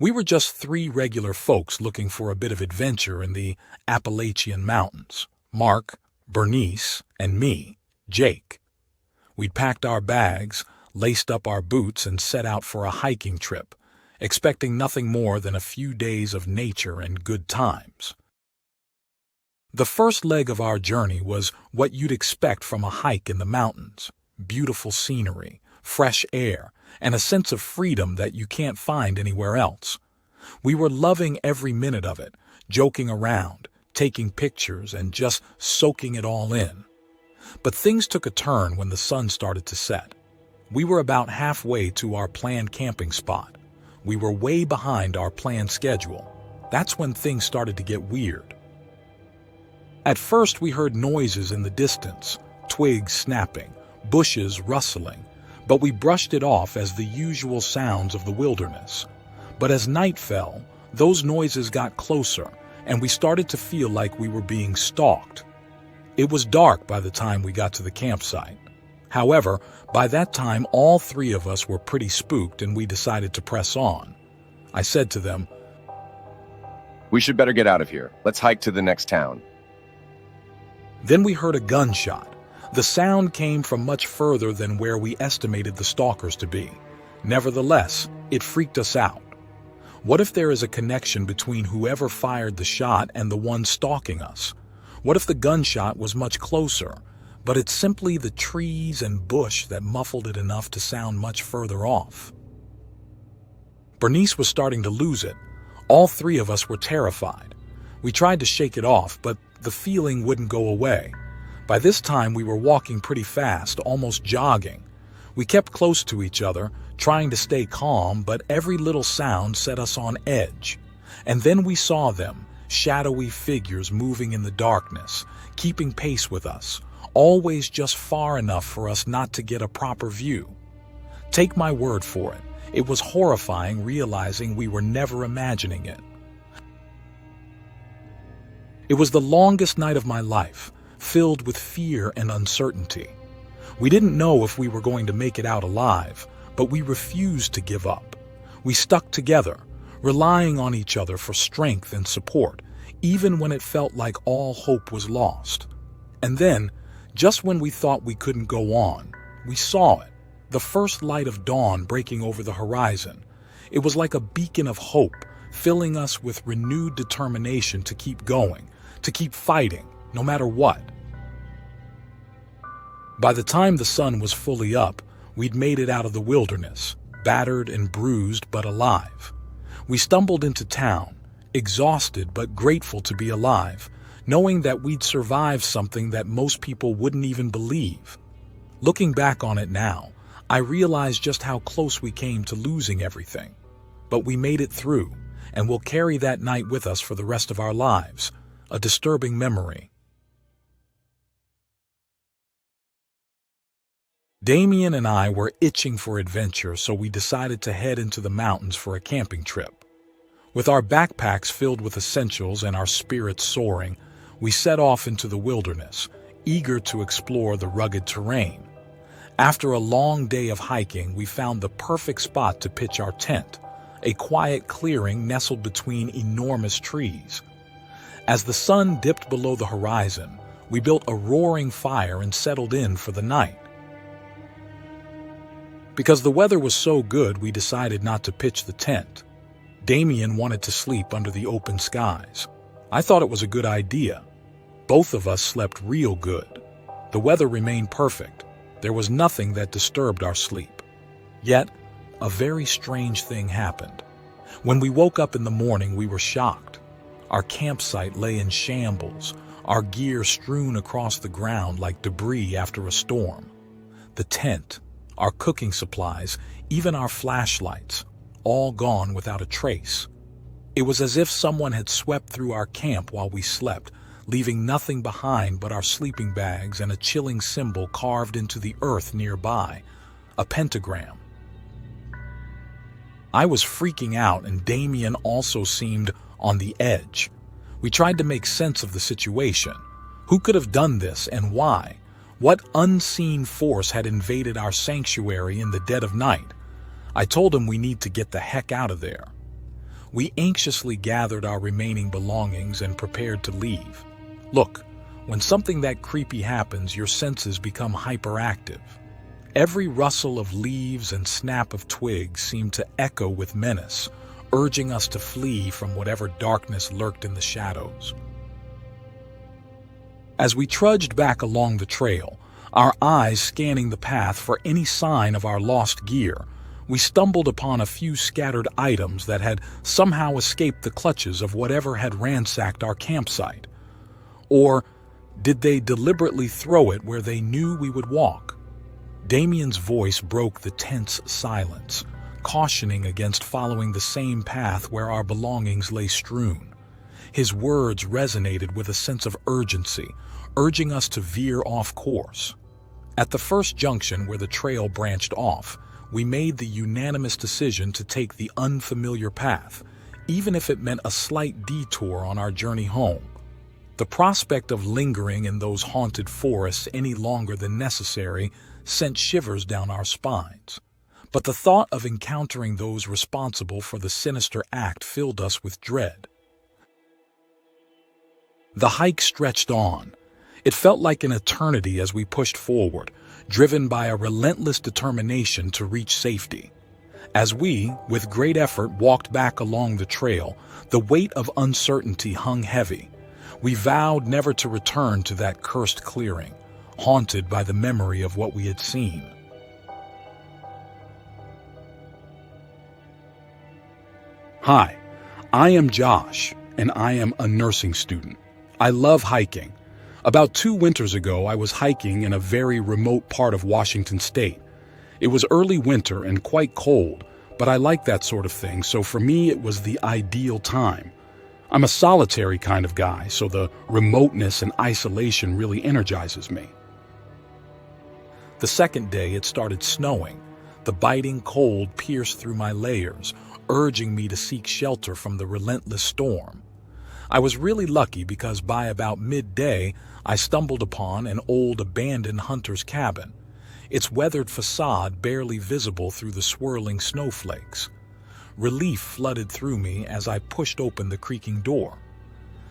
We were just three regular folks looking for a bit of adventure in the Appalachian Mountains. Mark, Bernice, and me, Jake. We'd packed our bags, laced up our boots, and set out for a hiking trip, expecting nothing more than a few days of nature and good times. The first leg of our journey was what you'd expect from a hike in the mountains: beautiful scenery, fresh air, and a sense of freedom that you can't find anywhere else. We were loving every minute of it, joking around, taking pictures, and just soaking it all in. But things took a turn when the sun started to set. We were about halfway to our planned camping spot. We were way behind our planned schedule. That's when things started to get weird. At first, we heard noises in the distance, twigs snapping, bushes rustling, but we brushed it off as the usual sounds of the wilderness. But as night fell, those noises got closer, and we started to feel like we were being stalked. It was dark by the time we got to the campsite. However, by that time, all three of us were pretty spooked, and we decided to press on. I said to them, "We should better get out of here. Let's hike to the next town." Then we heard a gunshot. The sound came from much further than where we estimated the stalkers to be. Nevertheless, it freaked us out. What if there is a connection between whoever fired the shot and the one stalking us? What if the gunshot was much closer, but it's simply the trees and bush that muffled it enough to sound much further off? Bernice was starting to lose it. All three of us were terrified. We tried to shake it off, but the feeling wouldn't go away. By this time, we were walking pretty fast, almost jogging. We kept close to each other, trying to stay calm, but every little sound set us on edge. And then we saw them, shadowy figures moving in the darkness, keeping pace with us, always just far enough for us not to get a proper view. Take my word for it, it was horrifying realizing we were never imagining it. It was the longest night of my life, filled with fear and uncertainty. We didn't know if we were going to make it out alive, but we refused to give up. We stuck together, relying on each other for strength and support, even when it felt like all hope was lost. And then, just when we thought we couldn't go on, we saw it, the first light of dawn breaking over the horizon. It was like a beacon of hope, filling us with renewed determination to keep going, to keep fighting, no matter what. By the time the sun was fully up, we'd made it out of the wilderness, battered and bruised but alive. We stumbled into town, exhausted but grateful to be alive, knowing that we'd survived something that most people wouldn't even believe. Looking back on it now, I realize just how close we came to losing everything. But we made it through, and we'll carry that night with us for the rest of our lives, a disturbing memory. Damien and I were itching for adventure, so we decided to head into the mountains for a camping trip. With our backpacks filled with essentials and our spirits soaring, we set off into the wilderness, eager to explore the rugged terrain. After a long day of hiking, we found the perfect spot to pitch our tent, a quiet clearing nestled between enormous trees. As the sun dipped below the horizon, we built a roaring fire and settled in for the night. Because the weather was so good, we decided not to pitch the tent. Damien wanted to sleep under the open skies. I thought it was a good idea. Both of us slept real good. The weather remained perfect. There was nothing that disturbed our sleep. Yet, a very strange thing happened. When we woke up in the morning, we were shocked. Our campsite lay in shambles, our gear strewn across the ground like debris after a storm. The tent, our cooking supplies, even our flashlights, all gone without a trace. It was as if someone had swept through our camp while we slept, leaving nothing behind but our sleeping bags and a chilling symbol carved into the earth nearby, a pentagram. I was freaking out, and Damien also seemed on the edge. We tried to make sense of the situation. Who could have done this and why? What unseen force had invaded our sanctuary in the dead of night? I told him we need to get the heck out of there. We anxiously gathered our remaining belongings and prepared to leave. Look, when something that creepy happens, your senses become hyperactive. Every rustle of leaves and snap of twigs seemed to echo with menace, urging us to flee from whatever darkness lurked in the shadows. As we trudged back along the trail, our eyes scanning the path for any sign of our lost gear, we stumbled upon a few scattered items that had somehow escaped the clutches of whatever had ransacked our campsite. Or did they deliberately throw it where they knew we would walk? Damien's voice broke the tense silence, cautioning against following the same path where our belongings lay strewn. His words resonated with a sense of urgency, urging us to veer off course. At the first junction where the trail branched off, we made the unanimous decision to take the unfamiliar path, even if it meant a slight detour on our journey home. The prospect of lingering in those haunted forests any longer than necessary sent shivers down our spines. But the thought of encountering those responsible for the sinister act filled us with dread. The hike stretched on. It felt like an eternity as we pushed forward, driven by a relentless determination to reach safety. As we, with great effort, walked back along the trail, the weight of uncertainty hung heavy. We vowed never to return to that cursed clearing, haunted by the memory of what we had seen. Hi, I am Josh, and I am a nursing student. I love hiking. About 2 winters ago, I was hiking in a very remote part of Washington state. It was early winter and quite cold, but I like that sort of thing, so for me it was the ideal time. I'm a solitary kind of guy, so the remoteness and isolation really energizes me. The second day, it started snowing. The biting cold pierced through my layers, urging me to seek shelter from the relentless storm. I was really lucky because by about midday, I stumbled upon an old abandoned hunter's cabin, its weathered facade barely visible through the swirling snowflakes. Relief flooded through me as I pushed open the creaking door.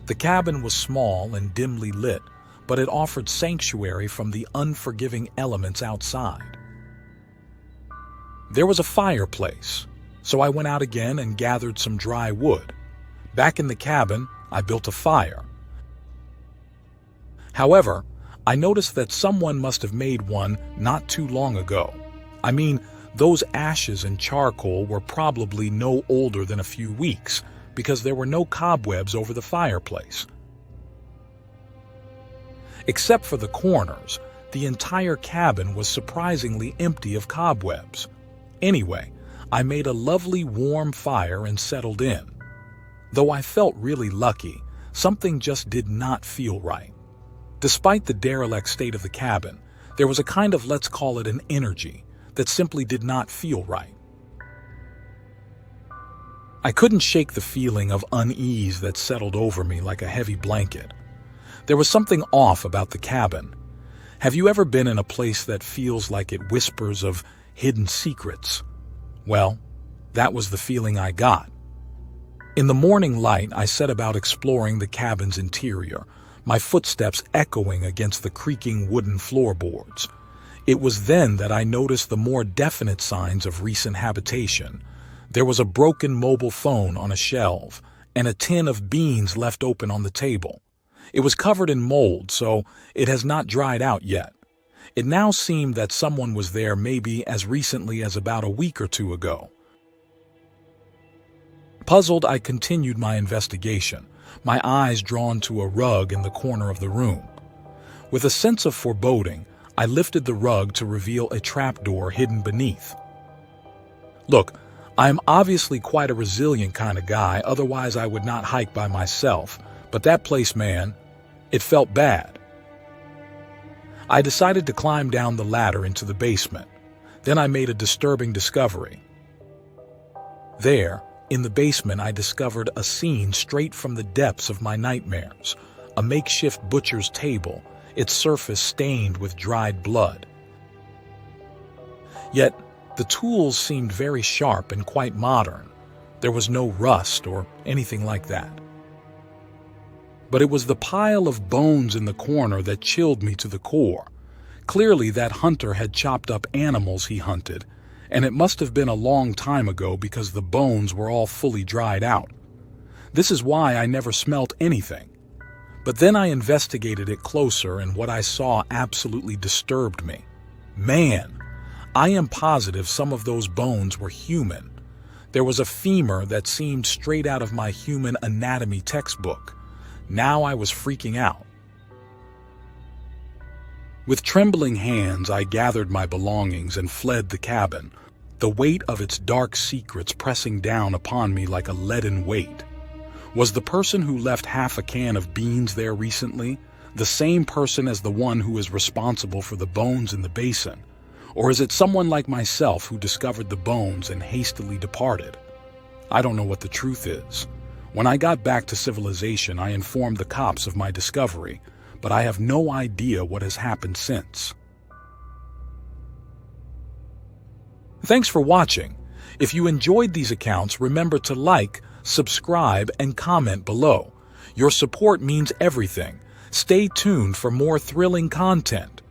The cabin was small and dimly lit, but it offered sanctuary from the unforgiving elements outside. There was a fireplace, so I went out again and gathered some dry wood. Back in the cabin, I built a fire. However, I noticed that someone must have made one not too long ago. I mean, those ashes and charcoal were probably no older than a few weeks because there were no cobwebs over the fireplace. Except for the corners, the entire cabin was surprisingly empty of cobwebs. Anyway, I made a lovely warm fire and settled in. Though I felt really lucky, something just did not feel right. Despite the derelict state of the cabin, there was a kind of, let's call it an energy, that simply did not feel right. I couldn't shake the feeling of unease that settled over me like a heavy blanket. There was something off about the cabin. Have you ever been in a place that feels like it whispers of hidden secrets? Well, that was the feeling I got. In the morning light, I set about exploring the cabin's interior, my footsteps echoing against the creaking wooden floorboards. It was then that I noticed the more definite signs of recent habitation. There was a broken mobile phone on a shelf, and a tin of beans left open on the table. It was covered in mold, so it has not dried out yet. It now seemed that someone was there maybe as recently as about a week or 2 ago. Puzzled, I continued my investigation, my eyes drawn to a rug in the corner of the room. With a sense of foreboding, I lifted the rug to reveal a trapdoor hidden beneath. Look, I am obviously quite a resilient kind of guy, otherwise I would not hike by myself, but that place, man, it felt bad. I decided to climb down the ladder into the basement. Then I made a disturbing discovery. There, in the basement, I discovered a scene straight from the depths of my nightmares, a makeshift butcher's table, its surface stained with dried blood. Yet, the tools seemed very sharp and quite modern. There was no rust or anything like that. But it was the pile of bones in the corner that chilled me to the core. Clearly, that hunter had chopped up animals he hunted, and it must have been a long time ago because the bones were all fully dried out. This is why I never smelt anything. But then I investigated it closer, and what I saw absolutely disturbed me. Man, I am positive some of those bones were human. There was a femur that seemed straight out of my human anatomy textbook. Now I was freaking out. With trembling hands, I gathered my belongings and fled the cabin, the weight of its dark secrets pressing down upon me like a leaden weight. Was the person who left half a can of beans there recently the same person as the one who is responsible for the bones in the basin? Or is it someone like myself who discovered the bones and hastily departed? I don't know what the truth is. When I got back to civilization, I informed the cops of my discovery, but I have no idea what has happened since. Thanks for watching. If you enjoyed these accounts, remember to like, subscribe, and comment below. Your support means everything. Stay tuned for more thrilling content.